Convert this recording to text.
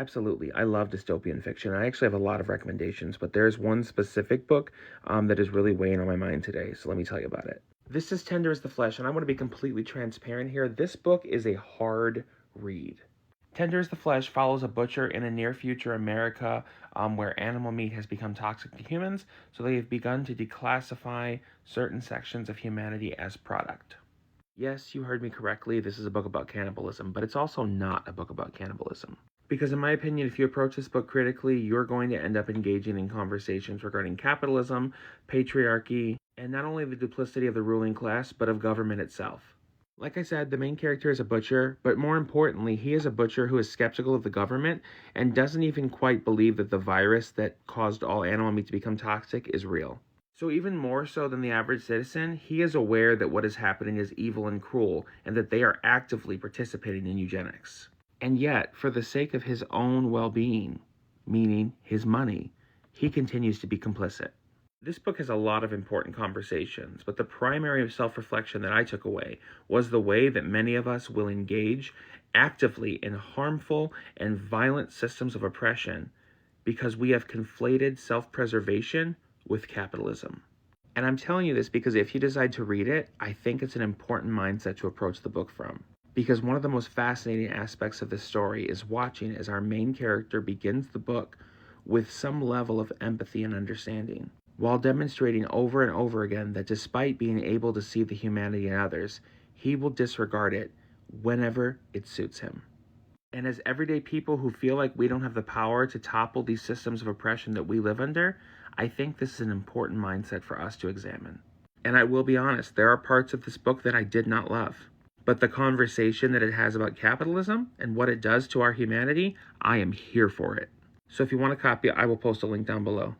Absolutely. I love dystopian fiction. I actually have a lot of recommendations, but there's one specific book that is really weighing on my mind today. So let me tell you about it. This is Tender as the Flesh, and I want to be completely transparent here. This book is a hard read. Tender as the Flesh follows a butcher in a near future America where animal meat has become toxic to humans, so they have begun to declassify certain sections of humanity as product. Yes, you heard me correctly. This is a book about cannibalism, but it's also not a book about cannibalism. Because, in my opinion, if you approach this book critically, you're going to end up engaging in conversations regarding capitalism, patriarchy, and not only the duplicity of the ruling class, but of government itself. Like I said, the main character is a butcher, but more importantly, he is a butcher who is skeptical of the government and doesn't even quite believe that the virus that caused all animal meat to become toxic is real. So even more so than the average citizen, he is aware that what is happening is evil and cruel, and that they are actively participating in eugenics. And yet, for the sake of his own well-being, meaning his money, he continues to be complicit. This book has a lot of important conversations, but the primary self-reflection that I took away was the way that many of us will engage actively in harmful and violent systems of oppression because we have conflated self-preservation with capitalism. And I'm telling you this because if you decide to read it, I think it's an important mindset to approach the book from. Because one of the most fascinating aspects of this story is watching as our main character begins the book with some level of empathy and understanding, while demonstrating over and over again that despite being able to see the humanity in others, he will disregard it whenever it suits him. And as everyday people who feel like we don't have the power to topple these systems of oppression that we live under, I think this is an important mindset for us to examine. And I will be honest, there are parts of this book that I did not love. But the conversation that it has about capitalism and what it does to our humanity, I am here for it. So if you want a copy, I will post a link down below.